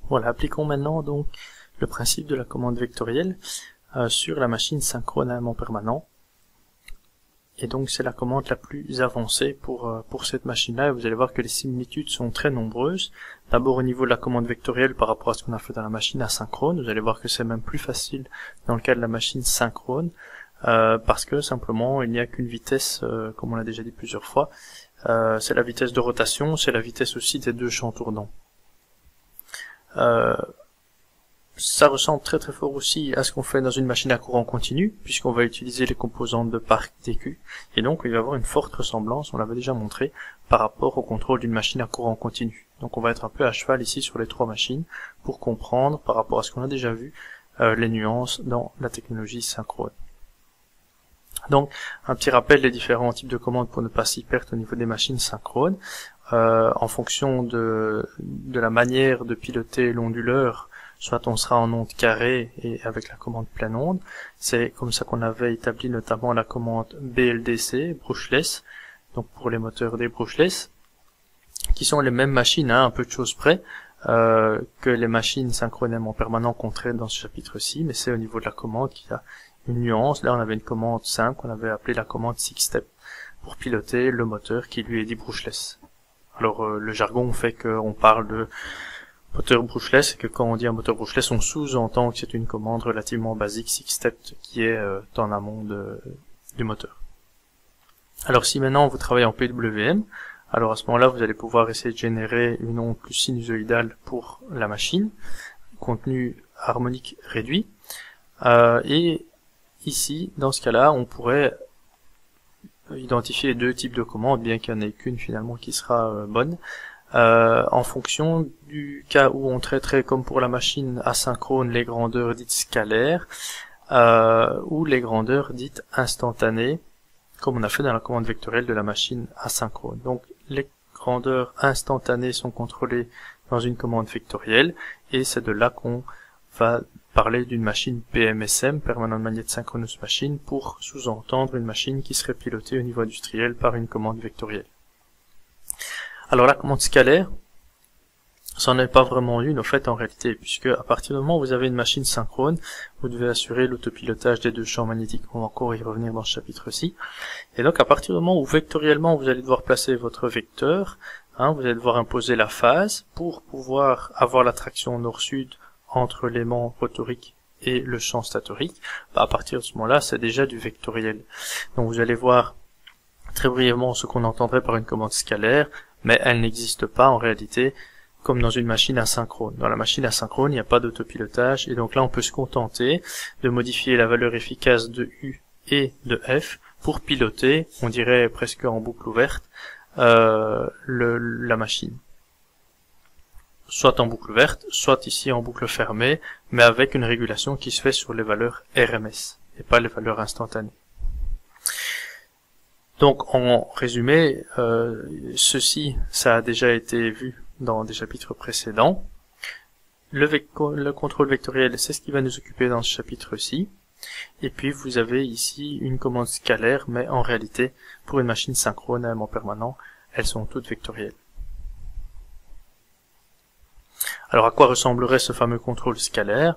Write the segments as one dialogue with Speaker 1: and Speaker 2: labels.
Speaker 1: Voilà, appliquons maintenant donc le principe de la commande vectorielle sur la machine synchrone à aimant permanent. Et donc c'est la commande la plus avancée pour cette machine-là, et vous allez voir que les similitudes sont très nombreuses. D'abord au niveau de la commande vectorielle par rapport à ce qu'on a fait dans la machine asynchrone, vous allez voir que c'est même plus facile dans le cas de la machine synchrone, parce que simplement il n'y a qu'une vitesse, comme on l'a déjà dit plusieurs fois, c'est la vitesse de rotation, c'est la vitesse aussi des deux champs tournants. Ça ressemble très très fort aussi à ce qu'on fait dans une machine à courant continu, puisqu'on va utiliser les composantes de parc DQ, et donc il va y avoir une forte ressemblance, on l'avait déjà montré, par rapport au contrôle d'une machine à courant continu. Donc on va être un peu à cheval ici sur les trois machines, pour comprendre, par rapport à ce qu'on a déjà vu, les nuances dans la technologie synchrone. Donc un petit rappel des différents types de commandes pour ne pas s'y perdre au niveau des machines synchrones. En fonction de la manière de piloter l'onduleur, soit on sera en onde carrée et avec la commande pleine onde. C'est comme ça qu'on avait établi notamment la commande BLDC, brushless, donc pour les moteurs des brushless, qui sont les mêmes machines, hein, un peu de choses près, que les machines synchronément permanent qu'on traite dans ce chapitre-ci, mais c'est au niveau de la commande qu'il y a une nuance. Là on avait une commande simple qu'on avait appelée la commande 6-step, pour piloter le moteur qui lui est dit brushless. Alors le jargon fait qu'on parle de moteur brushless, et que quand on dit un moteur brushless, on sous-entend que c'est une commande relativement basique 6-step qui est en amont du moteur. Alors si maintenant vous travaillez en PWM, alors à ce moment-là vous allez pouvoir essayer de générer une onde plus sinusoïdale pour la machine, contenu harmonique réduit, et ici dans ce cas-là on pourrait identifier deux types de commandes, bien qu'il n'y en ait qu'une finalement qui sera bonne, en fonction du cas où on traiterait, comme pour la machine asynchrone, les grandeurs dites scalaires, ou les grandeurs dites instantanées, comme on a fait dans la commande vectorielle de la machine asynchrone. Donc les grandeurs instantanées sont contrôlées dans une commande vectorielle, et c'est de là qu'on va parler d'une machine PMSM, Permanent Magnet Synchronous Machine, pour sous-entendre une machine qui serait pilotée au niveau industriel par une commande vectorielle. Alors la commande scalaire, ça n'en est pas vraiment une, au fait, en réalité, puisque à partir du moment où vous avez une machine synchrone, vous devez assurer l'autopilotage des deux champs magnétiques. On va encore y revenir dans ce chapitre-ci. Et donc à partir du moment où vectoriellement vous allez devoir placer votre vecteur, vous allez devoir imposer la phase pour pouvoir avoir la traction nord-sud entre l'aimant rotorique et le champ statorique. À partir de ce moment-là, c'est déjà du vectoriel. Donc vous allez voir très brièvement ce qu'on entendrait par une commande scalaire, mais elle n'existe pas en réalité comme dans une machine asynchrone. Dans la machine asynchrone, il n'y a pas d'autopilotage, et donc là on peut se contenter de modifier la valeur efficace de U et de F pour piloter, on dirait presque en boucle ouverte, la machine. Soit en boucle ouverte, soit ici en boucle fermée, mais avec une régulation qui se fait sur les valeurs RMS, et pas les valeurs instantanées. Donc en résumé, ceci, ça a déjà été vu dans des chapitres précédents. Le contrôle vectoriel, c'est ce qui va nous occuper dans ce chapitre-ci. Et puis vous avez ici une commande scalaire, mais en réalité, pour une machine synchrone à aimant permanent, elles sont toutes vectorielles. Alors à quoi ressemblerait ce fameux contrôle scalaire?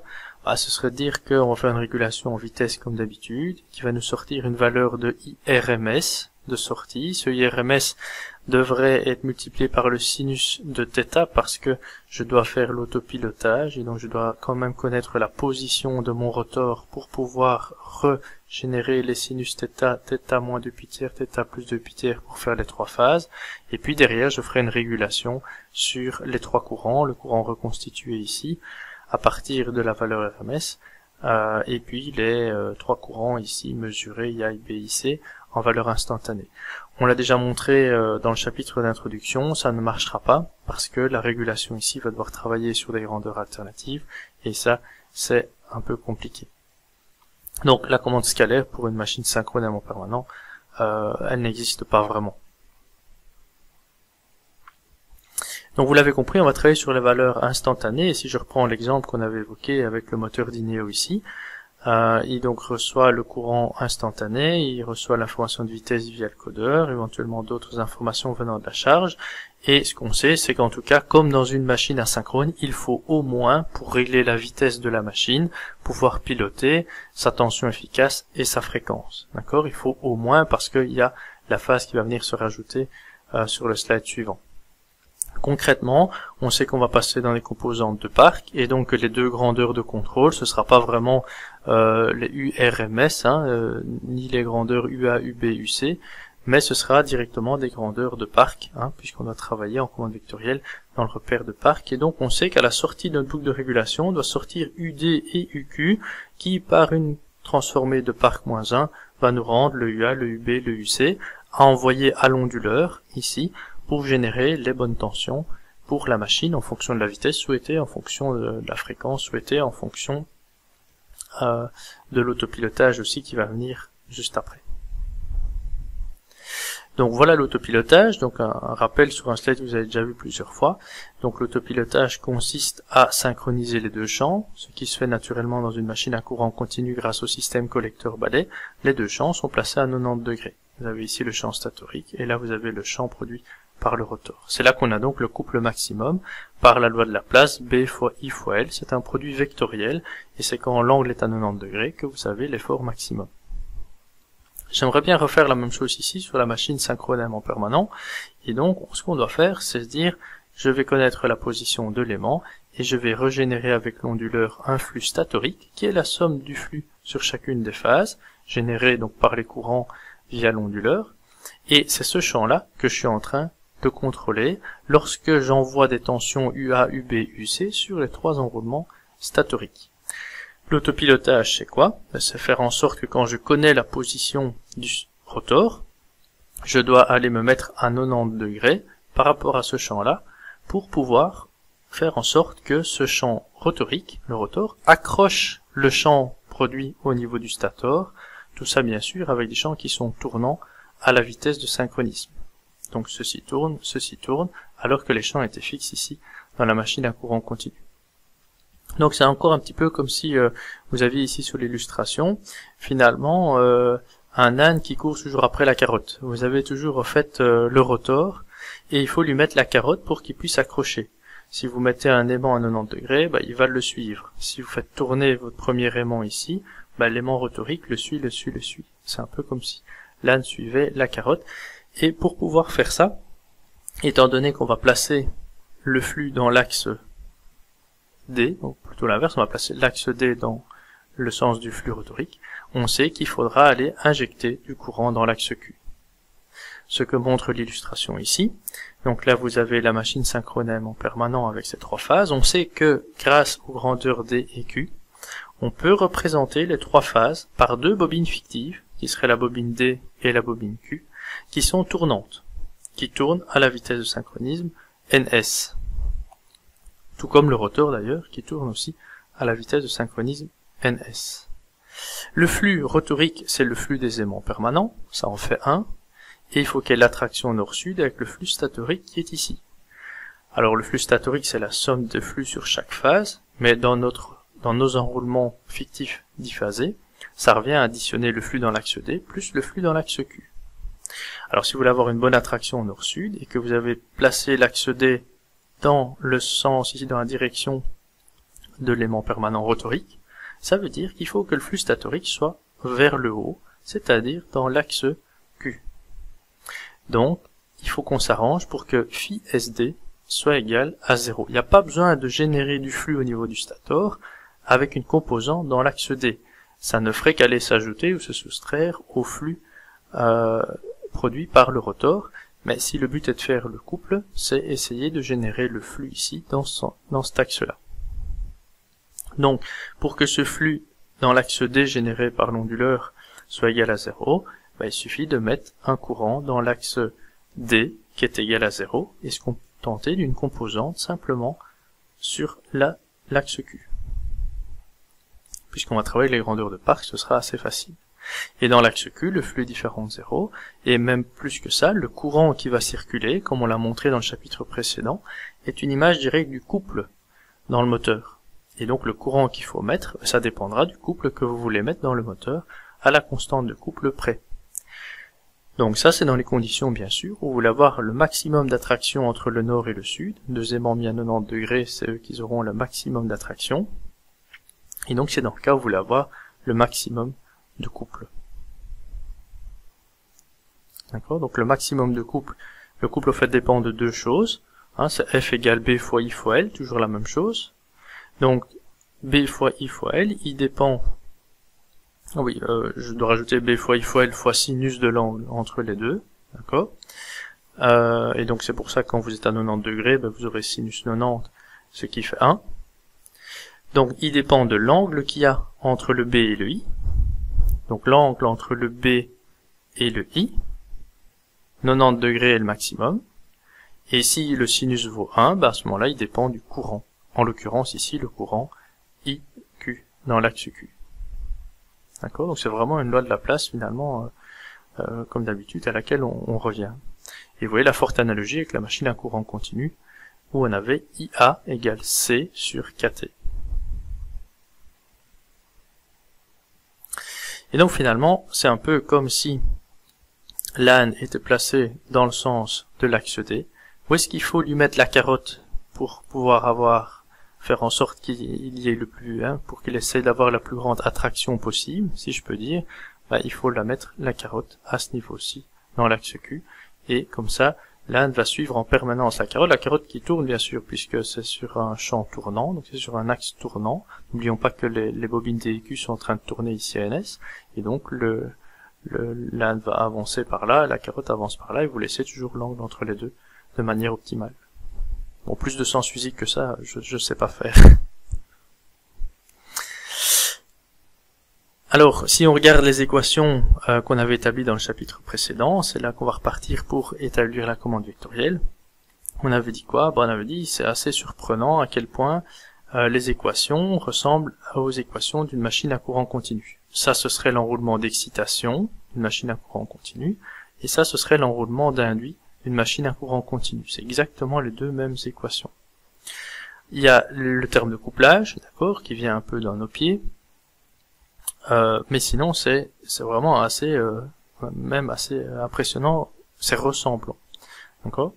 Speaker 1: Ce serait dire qu'on va faire une régulation en vitesse comme d'habitude, qui va nous sortir une valeur de IRMS de sortie. Ce IRMS devrait être multiplié par le sinus de θ, parce que je dois faire l'autopilotage, et donc je dois quand même connaître la position de mon rotor pour pouvoir régénérer les sinus θ, θ moins 2 pi tiers, θ plus 2 pi tiers pour faire les trois phases. Et puis derrière, je ferai une régulation sur les trois courants, le courant reconstitué ici, à partir de la valeur RMS, et puis les trois courants ici mesurés I, B, I, C en valeur instantanée. On l'a déjà montré dans le chapitre d'introduction, ça ne marchera pas parce que la régulation ici va devoir travailler sur des grandeurs alternatives, et ça c'est un peu compliqué. Donc la commande scalaire pour une machine synchrone à aimant permanent, elle n'existe pas vraiment. Donc vous l'avez compris, on va travailler sur les valeurs instantanées, et si je reprends l'exemple qu'on avait évoqué avec le moteur d'Ineo ici, il donc reçoit le courant instantané, il reçoit l'information de vitesse via le codeur, éventuellement d'autres informations venant de la charge, Et ce qu'on sait, c'est qu'en tout cas, comme dans une machine asynchrone, il faut au moins, pour régler la vitesse de la machine, pouvoir piloter sa tension efficace et sa fréquence. D'accord? Il faut au moins, parce qu'il y a la phase qui va venir se rajouter sur le slide suivant. Concrètement, on sait qu'on va passer dans les composantes de parc, et donc que les deux grandeurs de contrôle, ce sera pas vraiment les URMS, ni les grandeurs UA, UB, UC, mais ce sera directement des grandeurs de parc, puisqu'on doit travailler en commande vectorielle dans le repère de parc. Et donc on sait qu'à la sortie de notre boucle de régulation, on doit sortir UD et UQ, qui par une transformée de parc-1 va nous rendre le UA, le UB, le UC, à envoyer à l'onduleur, ici, pour générer les bonnes tensions pour la machine en fonction de la vitesse souhaitée, en fonction de la fréquence souhaitée, en fonction de l'autopilotage aussi qui va venir juste après. Donc voilà l'autopilotage, donc un rappel sur un slide que vous avez déjà vu plusieurs fois. Donc l'autopilotage consiste à synchroniser les deux champs, ce qui se fait naturellement dans une machine à courant continu grâce au système collecteur-balai. Les deux champs sont placés à 90 degrés. Vous avez ici le champ statorique et là vous avez le champ produit par le rotor. C'est là qu'on a donc le couple maximum par la loi de Laplace, B fois I fois L. C'est un produit vectoriel et c'est quand l'angle est à 90 degrés que vous avez l'effort maximum. J'aimerais bien refaire la même chose ici sur la machine synchrone en permanent. Et donc, ce qu'on doit faire, c'est se dire, je vais connaître la position de l'aimant et je vais régénérer avec l'onduleur un flux statorique qui est la somme du flux sur chacune des phases, généré donc par les courants via l'onduleur. Et c'est ce champ-là que je suis en train de contrôler lorsque j'envoie des tensions UA, UB, UC sur les trois enroulements statoriques. L'autopilotage, c'est quoi? C'est faire en sorte que quand je connais la position du rotor, je dois aller me mettre à 90 degrés par rapport à ce champ-là pour pouvoir faire en sorte que ce champ rotorique, le rotor, accroche le champ produit au niveau du stator, tout ça bien sûr avec des champs qui sont tournants à la vitesse de synchronisme. Donc ceci tourne, alors que les champs étaient fixes ici dans la machine à courant continu. Donc c'est encore un petit peu comme si vous aviez ici sur l'illustration, finalement, un âne qui court toujours après la carotte. Vous avez toujours en fait le rotor, et il faut lui mettre la carotte pour qu'il puisse accrocher. Si vous mettez un aimant à 90 degrés, il va le suivre. Si vous faites tourner votre premier aimant ici, l'aimant rotorique le suit. C'est un peu comme si l'âne suivait la carotte. Et pour pouvoir faire ça, étant donné qu'on va placer le flux dans l'axe D, donc plutôt l'inverse, on va placer l'axe D dans le sens du flux rotorique, on sait qu'il faudra aller injecter du courant dans l'axe Q. Ce que montre l'illustration ici. Donc là vous avez la machine synchrone en permanent avec ces trois phases. On sait que grâce aux grandeurs D et Q, on peut représenter les trois phases par deux bobines fictives, qui seraient la bobine D et la bobine Q, qui sont tournantes, qui tournent à la vitesse de synchronisme ns. Tout comme le rotor d'ailleurs, qui tourne aussi à la vitesse de synchronisme ns. Le flux rotorique, c'est le flux des aimants permanents, ça en fait un, et il faut qu'il y ait l'attraction nord-sud avec le flux statorique qui est ici. Alors le flux statorique, c'est la somme des flux sur chaque phase, mais dans nos enroulements fictifs diphasés, ça revient à additionner le flux dans l'axe D plus le flux dans l'axe Q. Alors si vous voulez avoir une bonne attraction nord-sud, et que vous avez placé l'axe D dans le sens, ici dans la direction de l'aimant permanent rotorique, ça veut dire qu'il faut que le flux statorique soit vers le haut, c'est-à-dire dans l'axe Q. Donc, il faut qu'on s'arrange pour que phi SD soit égal à 0. Il n'y a pas besoin de générer du flux au niveau du stator avec une composante dans l'axe D. Ça ne ferait qu'aller s'ajouter ou se soustraire au flux produit par le rotor. Mais si le but est de faire le couple, c'est essayer de générer le flux ici, dans cet axe-là. Donc, pour que ce flux dans l'axe D généré par l'onduleur soit égal à 0, il suffit de mettre un courant dans l'axe D qui est égal à 0 et se contenter d'une composante simplement sur l'axe Q. Puisqu'on va travailler les grandeurs de parc, ce sera assez facile. Et dans l'axe Q, le flux est différent de 0, et même plus que ça, le courant qui va circuler, comme on l'a montré dans le chapitre précédent, est une image directe du couple dans le moteur. Et donc le courant qu'il faut mettre, ça dépendra du couple que vous voulez mettre dans le moteur, à la constante de couple près. Donc ça, c'est dans les conditions, bien sûr, où vous voulez avoir le maximum d'attraction entre le nord et le sud. Deux aimants mis à 90 degrés, c'est eux qui auront le maximum d'attraction. Et donc c'est dans le cas où vous voulez avoir le maximum de couple. D'accord? Donc le maximum de couple, le couple au fait dépend de deux choses. Hein, c'est F égale B fois I fois L, toujours la même chose. Donc B fois I fois L, il dépend... Ah oui, je dois rajouter B fois I fois L fois sinus de l'angle entre les deux. D'accord? Et donc c'est pour ça que quand vous êtes à 90 degrés, ben, vous aurez sinus 90, ce qui fait 1. Donc il dépend de l'angle qu'il y a entre le B et le I. Donc l'angle entre le B et le I. 90 degrés est le maximum. Et si le sinus vaut 1, ben à ce moment-là, il dépend du courant. En l'occurrence ici, le courant IQ, dans l'axe Q. D'accord? Donc c'est vraiment une loi de Laplace, finalement, comme d'habitude, à laquelle on revient. Et vous voyez la forte analogie avec la machine à courant continu, où on avait IA égale C sur KT. Et donc finalement, c'est un peu comme si l'âne était placé dans le sens de l'axe D. Où est-ce qu'il faut lui mettre la carotte pour pouvoir faire en sorte qu'il y ait le plus, pour qu'il essaie d'avoir la plus grande attraction possible, si je peux dire, bah, il faut la mettre, la carotte, à ce niveau-ci, dans l'axe Q, et comme ça, l'âne va suivre en permanence la carotte qui tourne bien sûr, puisque c'est sur un champ tournant, donc c'est sur un axe tournant. N'oublions pas que les bobines TQ sont en train de tourner ici à NS, et donc l'âne va avancer par là, la carotte avance par là, et vous laissez toujours l'angle entre les deux, de manière optimale. Bon, plus de sens physique que ça, je sais pas faire. Alors, si on regarde les équations qu'on avait établies dans le chapitre précédent, c'est là qu'on va repartir pour établir la commande vectorielle. On avait dit quoi? On avait dit, c'est assez surprenant à quel point les équations ressemblent aux équations d'une machine à courant continu. Ça, ce serait l'enroulement d'excitation d'une machine à courant continu, et ça, ce serait l'enroulement d'induit d'une machine à courant continu. C'est exactement les deux mêmes équations. Il y a le terme de couplage, d'accord, qui vient un peu dans nos pieds, mais sinon c'est vraiment assez, même assez impressionnant, c'est ressemblant, d'accord.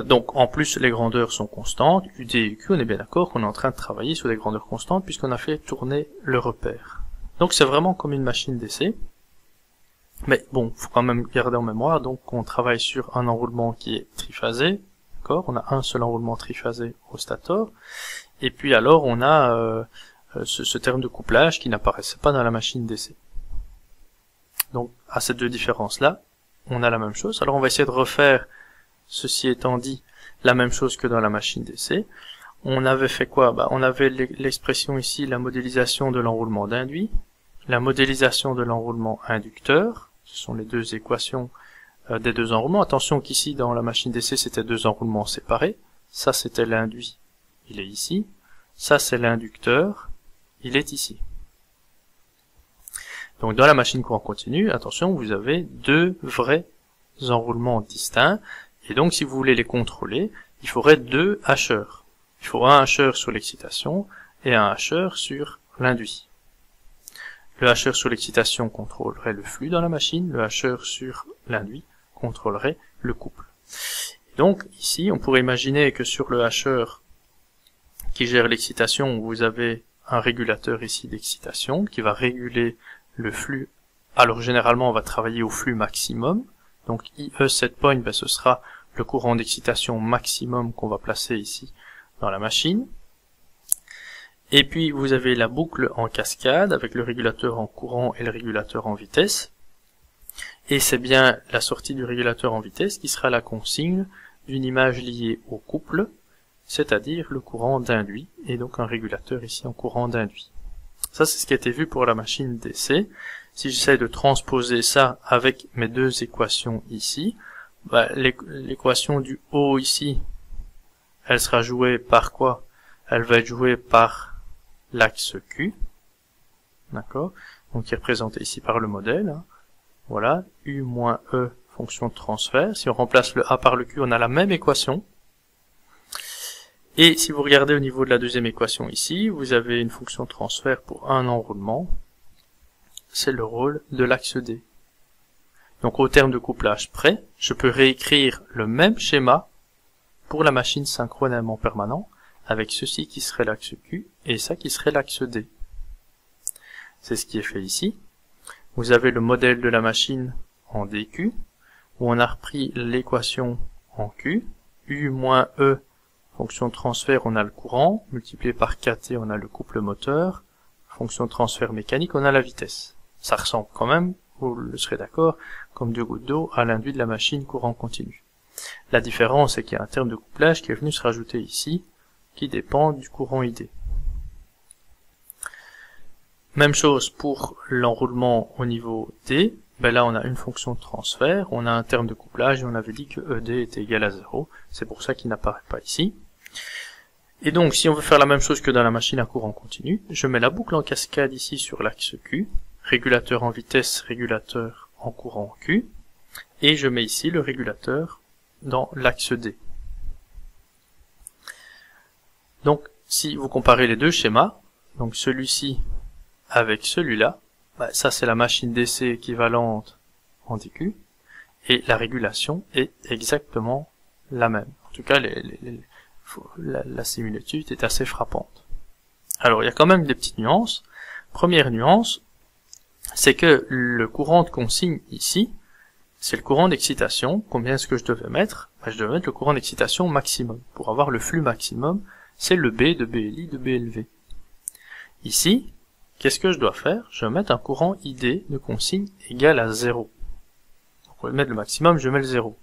Speaker 1: Donc en plus les grandeurs sont constantes, UD et UQ, on est bien d'accord qu'on est en train de travailler sur des grandeurs constantes puisqu'on a fait tourner le repère. Donc c'est vraiment comme une machine d'essai. Mais bon, faut quand même garder en mémoire, donc on travaille sur un enroulement qui est triphasé, d'accord, on a un seul enroulement triphasé au stator, et puis alors on a ce terme de couplage qui n'apparaissait pas dans la machine d'essai. Donc à ces deux différences-là, on a la même chose. Alors on va essayer de refaire, ceci étant dit, la même chose que dans la machine d'essai. On avait fait quoi? On avait l'expression ici, la modélisation de l'enroulement d'induit, la modélisation de l'enroulement inducteur. Ce sont les deux équations des deux enroulements. Attention qu'ici, dans la machine d'essai, c'était deux enroulements séparés. Ça, c'était l'induit, il est ici. Ça, c'est l'inducteur, il est ici. Donc, dans la machine courant continu, attention, vous avez deux vrais enroulements distincts. Et donc, si vous voulez les contrôler, il faudrait deux hacheurs. Il faut un hacheur sur l'excitation et un hacheur sur l'induit. Le hacheur sur l'excitation contrôlerait le flux dans la machine, le hacheur sur l'induit contrôlerait le couple. Et donc ici, on pourrait imaginer que sur le hacheur qui gère l'excitation, vous avez un régulateur ici d'excitation qui va réguler le flux. Alors généralement, on va travailler au flux maximum. Donc IE set point, ce sera le courant d'excitation maximum qu'on va placer ici dans la machine. Et puis vous avez la boucle en cascade avec le régulateur en courant et le régulateur en vitesse. Et c'est bien la sortie du régulateur en vitesse qui sera la consigne d'une image liée au couple, c'est-à-dire le courant d'induit, et donc un régulateur ici en courant d'induit. Ça c'est ce qui a été vu pour la machine d'essai. Si j'essaie de transposer ça avec mes deux équations ici, l'équation du haut ici, elle sera jouée par quoi? Elle va être jouée par l'axe Q, d'accord, donc qui est représenté ici par le modèle, voilà, U moins E, fonction de transfert. Si on remplace le A par le Q, on a la même équation. Et si vous regardez au niveau de la deuxième équation ici, vous avez une fonction de transfert pour un enroulement, c'est le rôle de l'axe D. Donc au terme de couplage près, je peux réécrire le même schéma pour la machine synchrone aimant permanent, avec ceci qui serait l'axe Q et ça qui serait l'axe D. C'est ce qui est fait ici. Vous avez le modèle de la machine en DQ, où on a repris l'équation en Q, U moins E, fonction de transfert, on a le courant, multiplié par KT, on a le couple moteur, fonction de transfert mécanique, on a la vitesse. Ça ressemble quand même, vous le serez d'accord, comme 2 gouttes d'eau à l'induit de la machine courant continu. La différence, c'est qu'il y a un terme de couplage qui est venu se rajouter ici, qui dépend du courant ID. Même chose pour l'enroulement au niveau D, ben là on a une fonction de transfert, on a un terme de couplage et on avait dit que ED était égal à 0, c'est pour ça qu'il n'apparaît pas ici. Et donc si on veut faire la même chose que dans la machine à courant continu, je mets la boucle en cascade ici sur l'axe Q, régulateur en vitesse, régulateur en courant Q, et je mets ici le régulateur dans l'axe D. Donc si vous comparez les deux schémas, donc celui-ci avec celui-là, bah, ça c'est la machine d'essai équivalente en DQ, et la régulation est exactement la même. En tout cas, la similitude est assez frappante. Alors il y a quand même des petites nuances. Première nuance, c'est que le courant de consigne ici, c'est le courant d'excitation. Combien est-ce que je devais mettre? Bah, je devais mettre le courant d'excitation maximum. Pour avoir le flux maximum, c'est le B de BLI de BLV. Ici, qu'est-ce que je dois faire? Je vais mettre un courant ID de consigne égal à 0. Donc, au lieu de mettre le maximum, je mets le 0.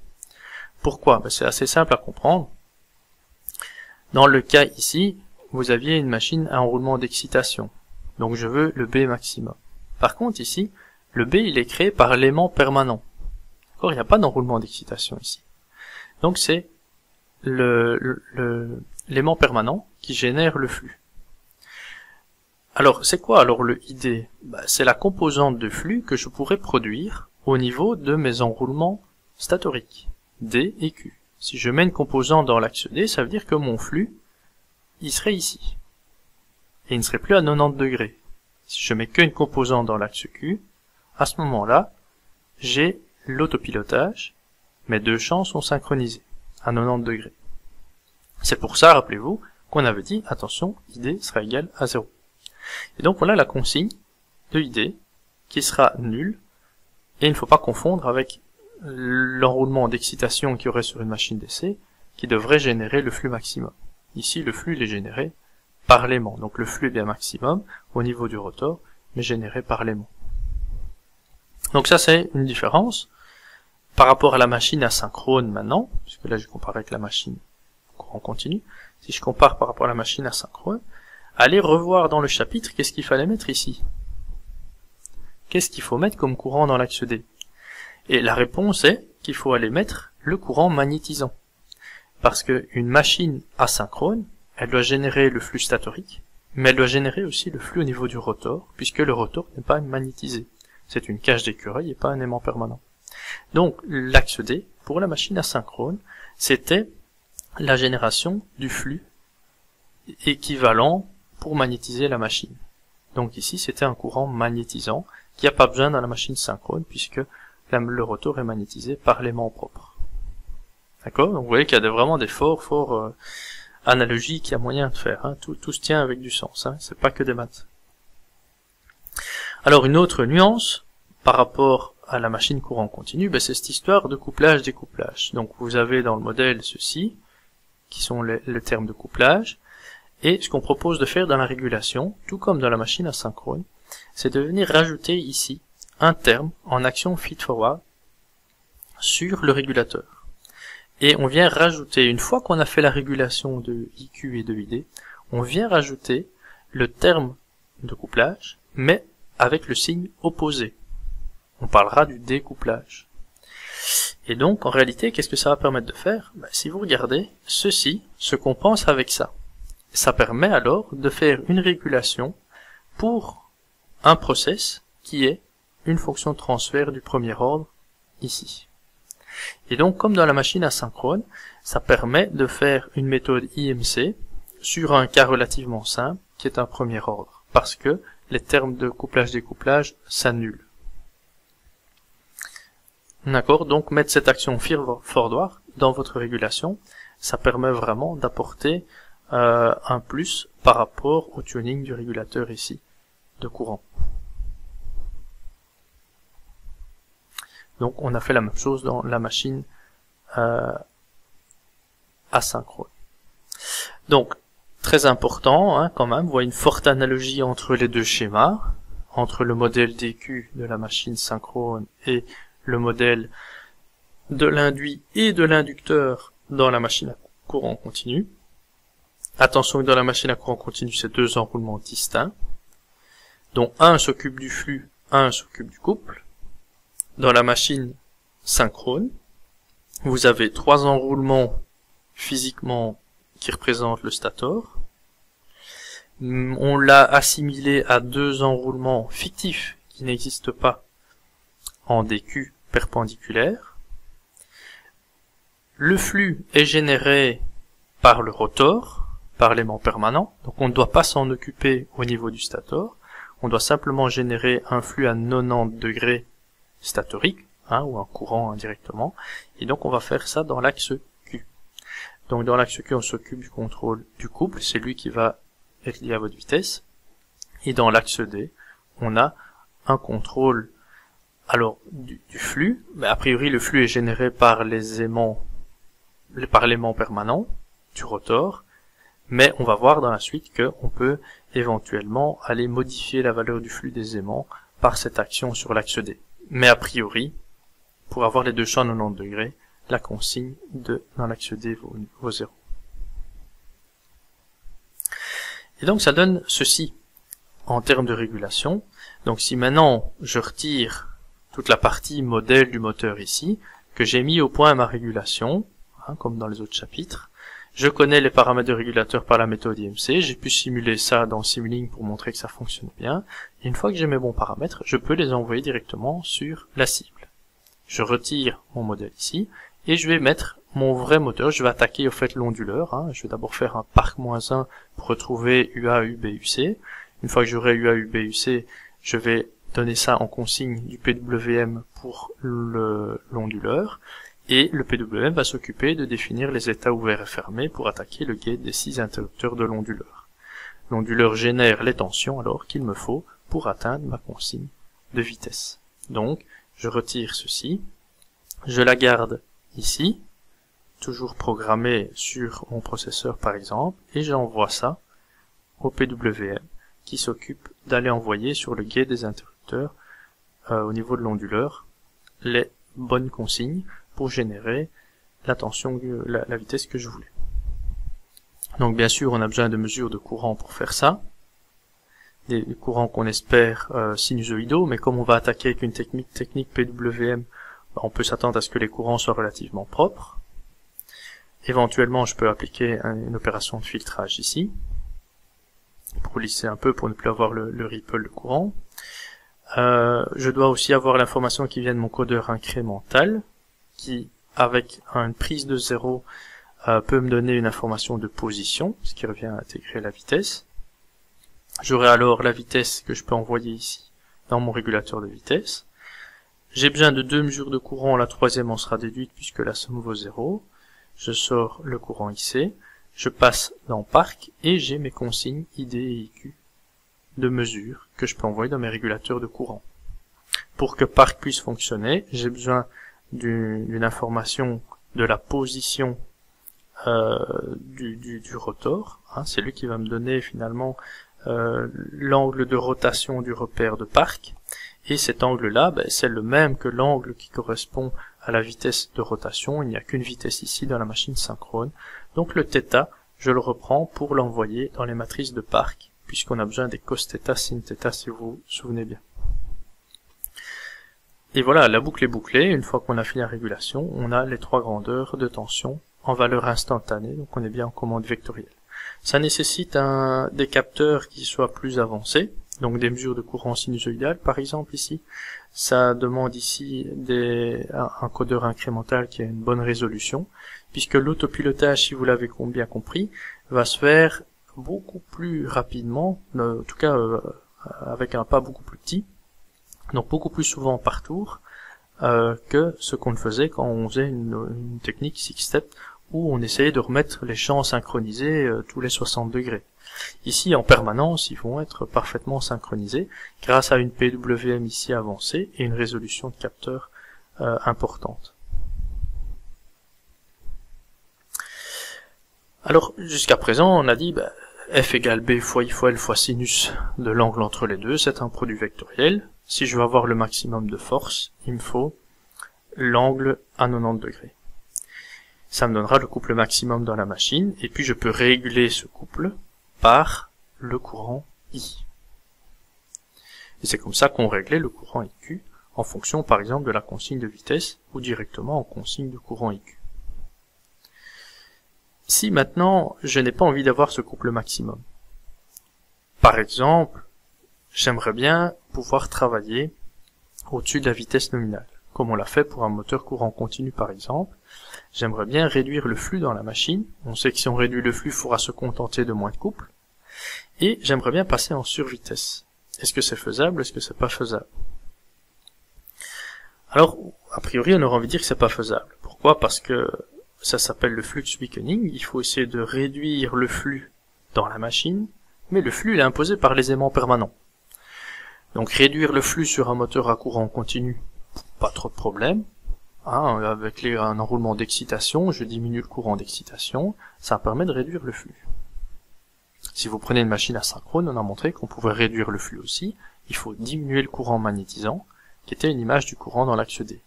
Speaker 1: Pourquoi? Ben, c'est assez simple à comprendre. Dans le cas ici, vous aviez une machine à enroulement d'excitation. Donc je veux le B maximum. Par contre ici, le B il est créé par l'aimant permanent. D'accord? Il n'y a pas d'enroulement d'excitation ici. Donc c'est l'aimant permanent qui génère le flux. Alors, c'est quoi alors le ID? Bah, c'est la composante de flux que je pourrais produire au niveau de mes enroulements statoriques, D et Q. Si je mets une composante dans l'axe D, ça veut dire que mon flux, il serait ici. Et il ne serait plus à 90 degrés. Si je mets qu'une composante dans l'axe Q, à ce moment-là, j'ai l'autopilotage, mes deux champs sont synchronisés à 90 degrés. C'est pour ça, rappelez-vous, qu'on avait dit, attention, ID sera égal à 0. Et donc voilà la consigne de ID qui sera nulle, et il ne faut pas confondre avec l'enroulement d'excitation qu'il y aurait sur une machine d'essai qui devrait générer le flux maximum. Ici le flux il est généré par l'aimant, donc le flux est bien maximum au niveau du rotor, mais généré par l'aimant. Donc ça c'est une différence par rapport à la machine asynchrone maintenant, puisque là je compare avec la machine courant continu. Si je compare par rapport à la machine asynchrone, allez revoir dans le chapitre qu'est-ce qu'il fallait mettre ici. Qu'est-ce qu'il faut mettre comme courant dans l'axe D? Et la réponse est qu'il faut aller mettre le courant magnétisant. Parce qu'une machine asynchrone, elle doit générer le flux statorique, mais elle doit générer aussi le flux au niveau du rotor, puisque le rotor n'est pas magnétisé. C'est une cage d'écureuil et pas un aimant permanent. Donc l'axe D, pour la machine asynchrone, c'était la génération du flux équivalent pour magnétiser la machine. Donc ici, c'était un courant magnétisant qui n'a pas besoin dans la machine synchrone puisque le rotor est magnétisé par l'aimant propre. D'accord? Donc vous voyez qu'il y a vraiment des forts analogies qu'il y a moyen de faire. Hein. Tout se tient avec du sens. Hein. C'est pas que des maths. Alors une autre nuance par rapport à la machine courant continu, ben, c'est cette histoire de couplage-découplage. Donc vous avez dans le modèle ceci, qui sont le terme de couplage. Et ce qu'on propose de faire dans la régulation, tout comme dans la machine asynchrone, c'est de venir rajouter ici un terme en action feed-forward sur le régulateur. Et on vient rajouter, une fois qu'on a fait la régulation de IQ et de ID, on vient rajouter le terme de couplage, mais avec le signe opposé. On parlera du découplage. Et donc, en réalité, qu'est-ce que ça va permettre de faire? Ben, si vous regardez, ceci se compense avec ça. Ça permet alors de faire une régulation pour un process qui est une fonction de transfert du premier ordre ici. Et donc, comme dans la machine asynchrone, ça permet de faire une méthode IMC sur un cas relativement simple qui est un premier ordre, parce que les termes de couplage-découplage s'annulent. D'accord, donc mettre cette action forward dans votre régulation, ça permet vraiment d'apporter un plus par rapport au tuning du régulateur ici, de courant. Donc on a fait la même chose dans la machine asynchrone. Donc, très important, hein, quand même, vous voyez une forte analogie entre les deux schémas, entre le modèle DQ de la machine synchrone et le modèle de l'induit et de l'inducteur dans la machine à courant continu. Attention que dans la machine à courant continu, c'est deux enroulements distincts, dont un s'occupe du flux, un s'occupe du couple. Dans la machine synchrone, vous avez trois enroulements physiquement qui représente le stator. On l'a assimilé à deux enroulements fictifs qui n'existent pas en DQ perpendiculaire. Le flux est généré par le rotor, par l'aimant permanent, donc on ne doit pas s'en occuper au niveau du stator, on doit simplement générer un flux à 90 degrés statorique, hein, ou un courant indirectement, et donc on va faire ça dans l'axe. Donc dans l'axe Q, on s'occupe du contrôle du couple, c'est lui qui va être lié à votre vitesse. Et dans l'axe D, on a un contrôle alors du flux, mais a priori le flux est généré par l'aimant permanent du rotor, mais on va voir dans la suite qu'on peut éventuellement aller modifier la valeur du flux des aimants par cette action sur l'axe D. Mais a priori, pour avoir les deux champs à 90 degrés, la consigne dans l'axe D vaut 0. Et donc ça donne ceci en termes de régulation. Donc si maintenant je retire toute la partie modèle du moteur ici, que j'ai mis au point ma régulation, hein, comme dans les autres chapitres, je connais les paramètres de régulateur par la méthode IMC, j'ai pu simuler ça dans Simulink pour montrer que ça fonctionne bien, et une fois que j'ai mes bons paramètres, je peux les envoyer directement sur la cible. Je retire mon modèle ici, et je vais mettre mon vrai moteur, je vais attaquer au fait l'onduleur, hein. Je vais d'abord faire un parc-1 pour retrouver UA, UB, UC. Une fois que j'aurai UA, UB, UC, je vais donner ça en consigne du PWM pour l'onduleur, et le PWM va s'occuper de définir les états ouverts et fermés pour attaquer le gate des 6 interrupteurs de l'onduleur. L'onduleur génère les tensions alors qu'il me faut pour atteindre ma consigne de vitesse. Donc, je retire ceci, je la garde ici, toujours programmé sur mon processeur par exemple, et j'envoie ça au PWM qui s'occupe d'aller envoyer sur le gate des interrupteurs au niveau de l'onduleur les bonnes consignes pour générer la tension, la vitesse que je voulais. Donc bien sûr on a besoin de mesures de courant pour faire ça, des courants qu'on espère sinusoïdaux, mais comme on va attaquer avec une technique PWM, on peut s'attendre à ce que les courants soient relativement propres. Éventuellement, je peux appliquer une opération de filtrage ici, pour lisser un peu, pour ne plus avoir le ripple de courant. Je dois aussi avoir l'information qui vient de mon codeur incrémental, qui, avec une prise de 0, peut me donner une information de position, ce qui revient à intégrer la vitesse. J'aurai alors la vitesse que je peux envoyer ici, dans mon régulateur de vitesse. J'ai besoin de deux mesures de courant, la troisième en sera déduite puisque la somme vaut 0. Je sors le courant IC, je passe dans Parc et j'ai mes consignes ID et IQ de mesure que je peux envoyer dans mes régulateurs de courant. Pour que Parc puisse fonctionner, j'ai besoin d'une information de la position du rotor. Hein, c'est lui qui va me donner finalement l'angle de rotation du repère de Parc. Et cet angle-là, c'est le même que l'angle qui correspond à la vitesse de rotation. Il n'y a qu'une vitesse ici dans la machine synchrone. Donc le θ, je le reprends pour l'envoyer dans les matrices de Parc, puisqu'on a besoin des cos θ, sin θ, si vous vous souvenez bien. Et voilà, la boucle est bouclée. Une fois qu'on a fini la régulation, on a les trois grandeurs de tension en valeur instantanée, donc on est bien en commande vectorielle. Ça nécessite des capteurs qui soient plus avancés, donc des mesures de courant sinusoïdal par exemple ici. Ça demande ici un codeur incrémental qui a une bonne résolution, puisque l'autopilotage, si vous l'avez bien compris, va se faire beaucoup plus rapidement, en tout cas avec un pas beaucoup plus petit, donc beaucoup plus souvent par tour, que ce qu'on faisait quand on faisait une technique six-step où on essayait de remettre les champs synchronisés tous les 60 degrés. Ici, en permanence, ils vont être parfaitement synchronisés grâce à une PWM ici avancée et une résolution de capteur importante. Alors, jusqu'à présent, on a dit f égale b fois i fois l fois sinus de l'angle entre les deux, c'est un produit vectoriel. Si je veux avoir le maximum de force, il me faut l'angle à 90 degrés. Ça me donnera le couple maximum dans la machine, et puis je peux réguler ce couple par le courant I. Et c'est comme ça qu'on réglait le courant IQ, en fonction par exemple de la consigne de vitesse, ou directement en consigne de courant IQ. Si maintenant je n'ai pas envie d'avoir ce couple maximum, par exemple, j'aimerais bien pouvoir travailler au-dessus de la vitesse nominale, comme on l'a fait pour un moteur courant continu par exemple. J'aimerais bien réduire le flux dans la machine. On sait que si on réduit le flux, il faudra se contenter de moins de couples. Et j'aimerais bien passer en survitesse. Est-ce que c'est faisable? Est-ce que c'est pas faisable? Alors, a priori, on aurait envie de dire que c'est pas faisable. Pourquoi? Parce que ça s'appelle le flux weakening. Il faut essayer de réduire le flux dans la machine, mais le flux il est imposé par les aimants permanents. Donc réduire le flux sur un moteur à courant continu, pas trop de problème. Avec un enroulement d'excitation, je diminue le courant d'excitation, ça permet de réduire le flux. Si vous prenez une machine asynchrone, on a montré qu'on pouvait réduire le flux aussi. Il faut diminuer le courant magnétisant, qui était une image du courant dans l'axe D.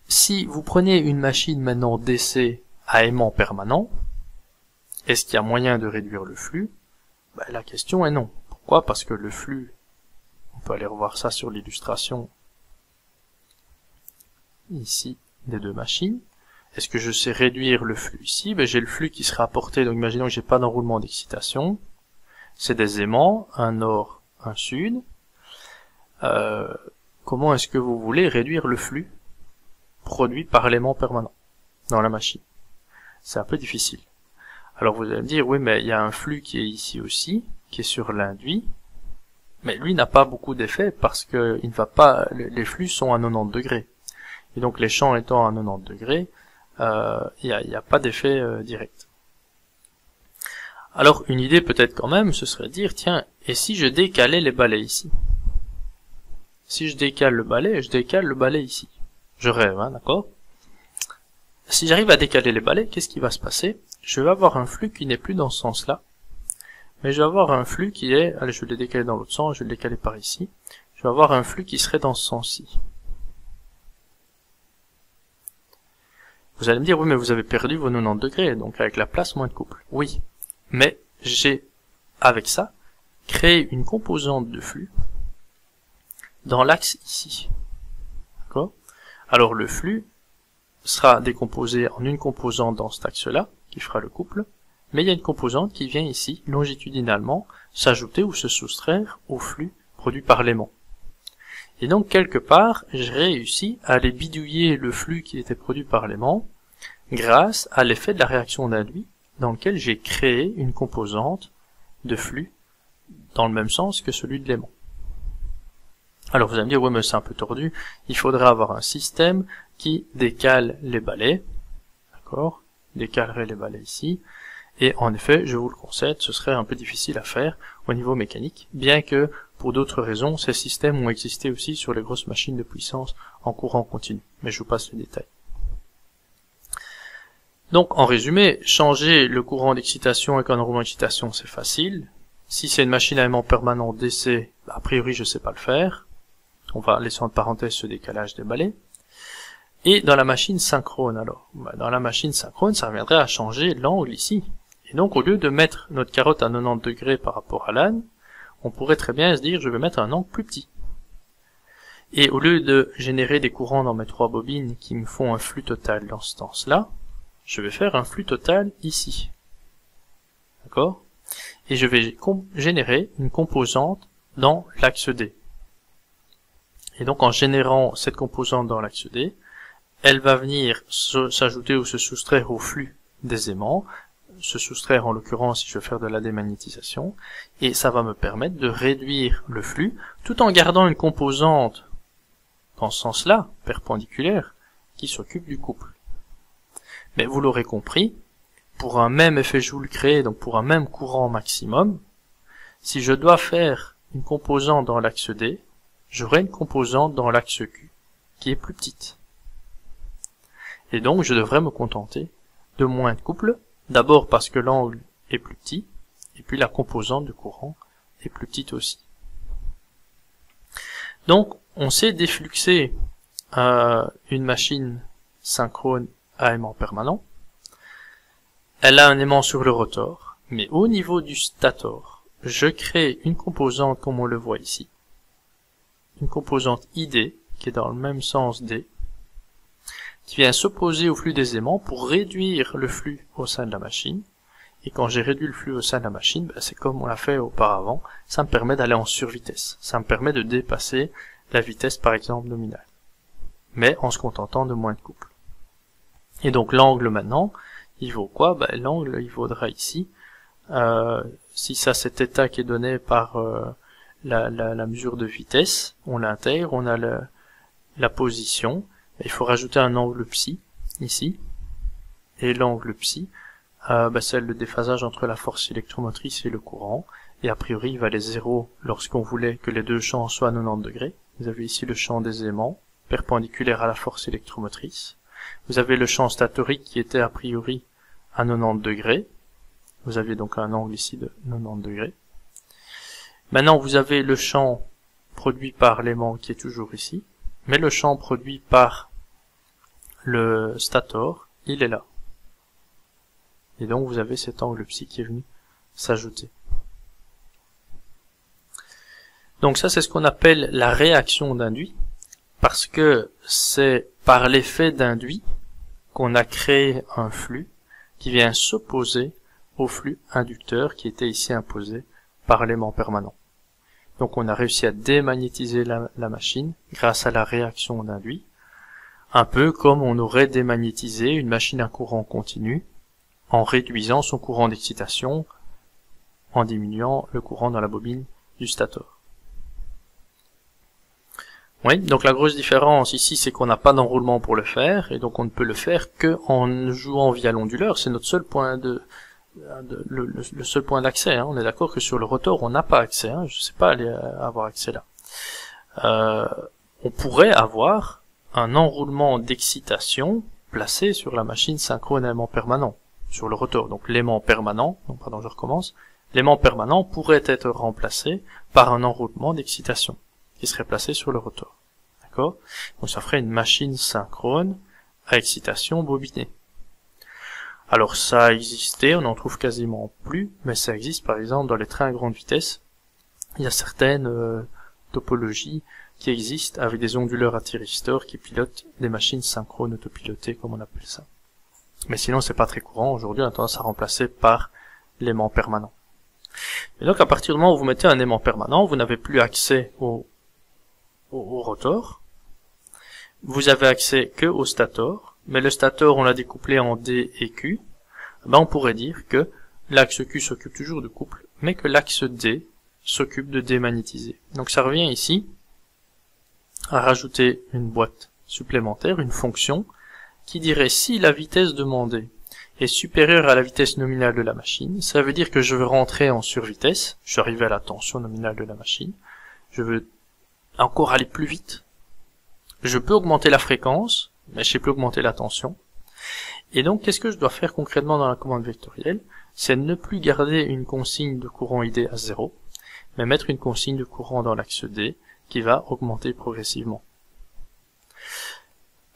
Speaker 1: Si vous prenez une machine maintenant DC à aimant permanent, est-ce qu'il y a moyen de réduire le flux? La question est non. Pourquoi? Parce que le flux, on peut aller revoir ça sur l'illustration ici des deux machines. Est-ce que je sais réduire le flux ici? J'ai le flux qui sera apporté, donc imaginons que j'ai pas d'enroulement d'excitation. C'est des aimants, un nord, un sud. Comment est-ce que vous voulez réduire le flux produit par l'aimant permanent dans la machine? C'est un peu difficile. Alors vous allez me dire, oui, mais il y a un flux qui est ici aussi, qui est sur l'induit, mais lui n'a pas beaucoup d'effet parce que il ne va pas, les flux sont à 90 degrés. Et donc les champs étant à 90 degrés, il n'y a pas d'effet direct. Alors une idée peut-être quand même, ce serait de dire, tiens, et si je décalais les balais ici? Si je décale le balai, je décale le balai ici. Je rêve, d'accord? Si j'arrive à décaler les balais, qu'est-ce qui va se passer? Je vais avoir un flux qui n'est plus dans ce sens-là, mais je vais avoir un flux qui est, allez, je vais le décaler dans l'autre sens, je vais le décaler par ici, je vais avoir un flux qui serait dans ce sens-ci. Vous allez me dire, oui, mais vous avez perdu vos 90 degrés, donc avec la place, moins de couple. Oui, mais j'ai, avec ça, créé une composante de flux dans l'axe ici. D'accord? Alors le flux sera décomposé en une composante dans cet axe-là, qui fera le couple, mais il y a une composante qui vient ici, longitudinalement, s'ajouter ou se soustraire au flux produit par l'aimant. Et donc, quelque part, j'ai réussi à aller bidouiller le flux qui était produit par l'aimant grâce à l'effet de la réaction d'induit, dans lequel j'ai créé une composante de flux dans le même sens que celui de l'aimant. Alors vous allez me dire, ouais, mais c'est un peu tordu, il faudrait avoir un système qui décale les balais, d'accord, décalerait les balais ici, et en effet, je vous le concède, ce serait un peu difficile à faire au niveau mécanique, bien que, pour d'autres raisons, ces systèmes ont existé aussi sur les grosses machines de puissance en courant continu, mais je vous passe les détails. Donc, en résumé, changer le courant d'excitation avec un enroulement d'excitation, c'est facile. Si c'est une machine à aimant permanent DC, a priori, je sais pas le faire. On va laisser en parenthèse ce décalage des balais. Et dans la machine synchrone, alors, dans la machine synchrone, ça reviendrait à changer l'angle ici. Et donc, au lieu de mettre notre carotte à 90 degrés par rapport à l'âne, on pourrait très bien se dire, je vais mettre un angle plus petit. Et au lieu de générer des courants dans mes 3 bobines qui me font un flux total dans ce sens-là, je vais faire un flux total ici. D'accord? Et je vais générer une composante dans l'axe D. Et donc en générant cette composante dans l'axe D, elle va venir s'ajouter ou se soustraire au flux des aimants, se soustraire en l'occurrence si je veux faire de la démagnétisation, et ça va me permettre de réduire le flux, tout en gardant une composante dans ce sens-là, perpendiculaire, qui s'occupe du couple. Mais vous l'aurez compris, pour un même effet Joule créé, donc pour un même courant maximum, si je dois faire une composante dans l'axe D, j'aurai une composante dans l'axe Q, qui est plus petite. Et donc je devrais me contenter de moins de couple, d'abord parce que l'angle est plus petit, et puis la composante de courant est plus petite aussi. Donc on sait défluxer une machine synchrone à aimant permanent. Elle a un aimant sur le rotor, mais au niveau du stator, je crée une composante comme on le voit ici. Une composante ID, qui est dans le même sens D, qui vient s'opposer au flux des aimants pour réduire le flux au sein de la machine. Et quand j'ai réduit le flux au sein de la machine, c'est comme on l'a fait auparavant, ça me permet d'aller en survitesse. Ça me permet de dépasser la vitesse par exemple nominale. Mais en se contentant de moins de couple. Et donc l'angle maintenant, il vaut quoi? L'angle il vaudra ici, si ça c'est θ qui est donné par la mesure de vitesse, on l'intègre, on a la position, il faut rajouter un angle psi ici, et l'angle psi, c'est le déphasage entre la force électromotrice et le courant, et a priori il valait 0 lorsqu'on voulait que les deux champs soient à 90 degrés. Vous avez ici le champ des aimants, perpendiculaire à la force électromotrice. Vous avez le champ statorique qui était a priori à 90 degrés. Vous aviez donc un angle ici de 90 degrés. Maintenant vous avez le champ produit par l'aimant qui est toujours ici, mais le champ produit par le stator, il est là. Et donc vous avez cet angle psi qui est venu s'ajouter. Donc ça c'est ce qu'on appelle la réaction d'induit, parce que c'est par l'effet d'induit qu'on a créé un flux qui vient s'opposer au flux inducteur qui était ici imposé par l'aimant permanent. Donc on a réussi à démagnétiser la machine grâce à la réaction d'induit, un peu comme on aurait démagnétisé une machine à courant continu en réduisant son courant d'excitation, en diminuant le courant dans la bobine du stator. Oui, donc la grosse différence ici, c'est qu'on n'a pas d'enroulement pour le faire, et donc on ne peut le faire que en jouant via l'onduleur. C'est notre seul point le seul point d'accès. Hein. On est d'accord que sur le rotor, on n'a pas accès. Hein. Je ne sais pas aller avoir accès là. On pourrait avoir un enroulement d'excitation placé sur la machine synchrone à aimant permanent, sur le rotor. Donc l'aimant permanent, non pardon, je recommence. L'aimant permanent pourrait être remplacé par un enroulement d'excitation qui serait placé sur le rotor. D'accord? Donc ça ferait une machine synchrone à excitation bobinée. Alors ça a existé, on n'en trouve quasiment plus, mais ça existe par exemple dans les trains à grande vitesse. Il y a certaines topologies qui existent avec des onduleurs à thyristors qui pilotent des machines synchrones autopilotées comme on appelle ça. Mais sinon c'est pas très courant, aujourd'hui on a tendance à remplacer par l'aimant permanent. Et donc à partir du moment où vous mettez un aimant permanent, vous n'avez plus accès au rotor, vous avez accès que au stator, mais le stator on l'a découplé en D et Q, on pourrait dire que l'axe Q s'occupe toujours de couple, mais que l'axe D s'occupe de démagnétiser. Donc ça revient ici à rajouter une boîte supplémentaire, une fonction, qui dirait si la vitesse demandée est supérieure à la vitesse nominale de la machine, ça veut dire que je veux rentrer en survitesse, je suis arrivé à la tension nominale de la machine, je veux encore aller plus vite, je peux augmenter la fréquence, mais je sais plus augmenter la tension. Et donc, qu'est-ce que je dois faire concrètement dans la commande vectorielle? C'est ne plus garder une consigne de courant ID à 0, mais mettre une consigne de courant dans l'axe D qui va augmenter progressivement.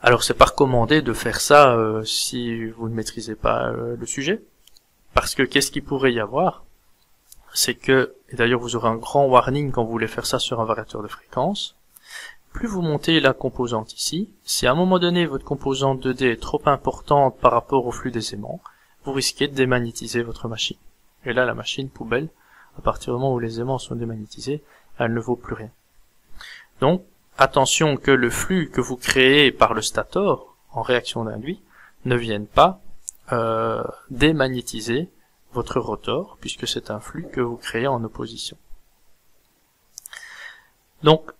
Speaker 1: Alors, c'est pas recommandé de faire ça si vous ne maîtrisez pas le sujet, parce que qu'est-ce qu'il pourrait y avoir? C'est que, et d'ailleurs vous aurez un grand warning quand vous voulez faire ça sur un variateur de fréquence, plus vous montez la composante ici, si à un moment donné votre composante 2D est trop importante par rapport au flux des aimants, vous risquez de démagnétiser votre machine. Et là la machine poubelle, à partir du moment où les aimants sont démagnétisés, elle ne vaut plus rien. Donc attention que le flux que vous créez par le stator, en réaction d'induit, ne vienne pas démagnétiser votre rotor, puisque c'est un flux que vous créez en opposition. Donc,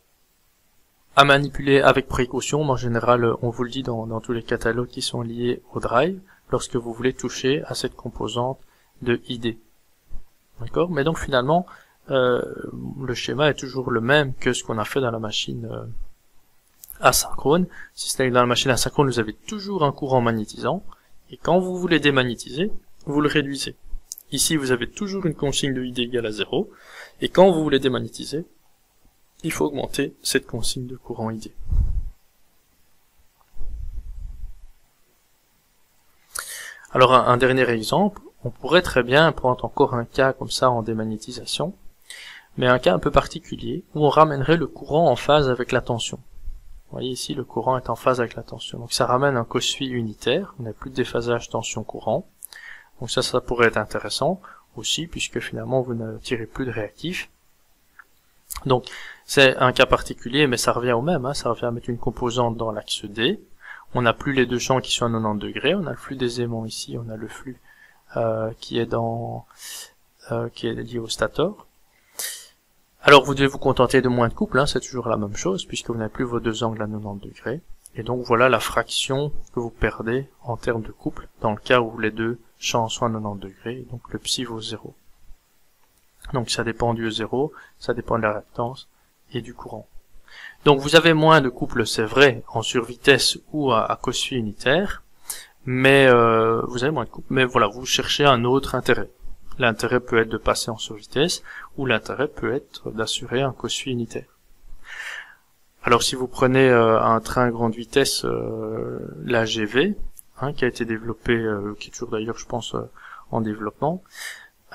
Speaker 1: à manipuler avec précaution, mais en général, on vous le dit dans tous les catalogues qui sont liés au drive, lorsque vous voulez toucher à cette composante de ID. D'accord? Mais donc finalement, le schéma est toujours le même que ce qu'on a fait dans la machine asynchrone. Si ce n'est que dans la machine asynchrone, vous avez toujours un courant magnétisant, et quand vous voulez démagnétiser, vous le réduisez. Ici, vous avez toujours une consigne de ID égale à 0, et quand vous voulez démagnétiser, il faut augmenter cette consigne de courant ID. Alors un dernier exemple, on pourrait très bien prendre encore un cas comme ça en démagnétisation, mais un cas un peu particulier, où on ramènerait le courant en phase avec la tension. Vous voyez ici, le courant est en phase avec la tension. Donc ça ramène un cos-phi unitaire, on n'a plus de déphasage tension-courant. Donc ça pourrait être intéressant aussi, puisque finalement vous ne tirez plus de réactif. Donc c'est un cas particulier, mais ça revient au même, hein, ça revient à mettre une composante dans l'axe D. On n'a plus les deux champs qui sont à 90 degrés, on a le flux des aimants ici, on a le flux qui est lié au stator. Alors vous devez vous contenter de moins de couple, hein, c'est toujours la même chose, puisque vous n'avez plus vos deux angles à 90 degrés. Et donc voilà la fraction que vous perdez en termes de couple, dans le cas où les deux champs sont à 90 degrés, donc le psi vaut 0. Donc ça dépend du E0, ça dépend de la réactance et du courant. Donc vous avez moins de couple, c'est vrai, en survitesse ou à cos-phi unitaire, mais vous avez moins de couple, mais voilà, vous cherchez un autre intérêt. L'intérêt peut être de passer en survitesse, ou l'intérêt peut être d'assurer un cos-phi unitaire. Alors si vous prenez un train à grande vitesse, l'AGV, hein, qui a été développé, qui est toujours d'ailleurs je pense en développement,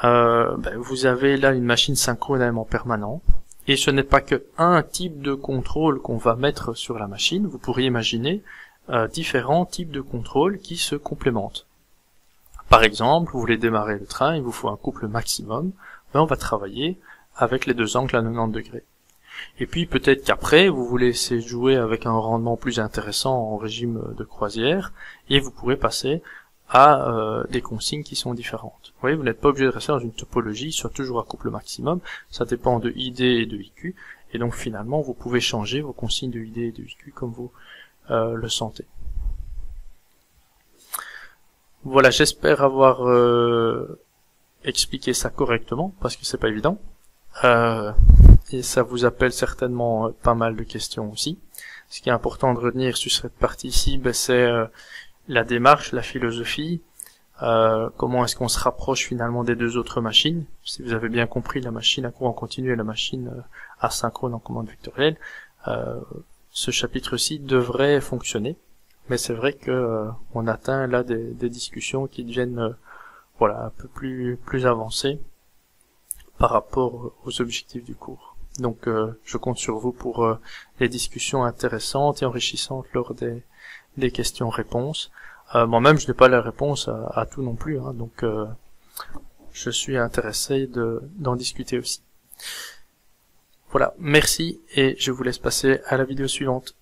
Speaker 1: vous avez là une machine synchrone en permanent, et ce n'est pas que un type de contrôle qu'on va mettre sur la machine, vous pourriez imaginer différents types de contrôles qui se complémentent. Par exemple, vous voulez démarrer le train, il vous faut un couple maximum, on va travailler avec les deux angles à 90 degrés. Et puis peut-être qu'après, vous voulez essayer de jouer avec un rendement plus intéressant en régime de croisière, et vous pourrez passer à des consignes qui sont différentes. Vous voyez, vous n'êtes pas obligé de rester dans une topologie, soit toujours à couple maximum, ça dépend de ID et de IQ, et donc finalement vous pouvez changer vos consignes de ID et de IQ comme vous le sentez. Voilà, j'espère avoir expliqué ça correctement, parce que c'est pas évident, et ça vous appelle certainement pas mal de questions aussi. Ce qui est important de retenir sur cette partie-ci, c'est la démarche, la philosophie, comment est-ce qu'on se rapproche finalement des deux autres machines. Si vous avez bien compris, la machine à courant continu et la machine asynchrone en commande vectorielle, ce chapitre-ci devrait fonctionner. Mais c'est vrai que on atteint là des discussions qui deviennent un peu plus avancées par rapport aux objectifs du cours. Donc je compte sur vous pour des discussions intéressantes et enrichissantes lors des questions-réponses. Moi-même, je n'ai pas la réponse à tout non plus, hein, donc je suis intéressé d'en discuter aussi. Voilà, merci et je vous laisse passer à la vidéo suivante.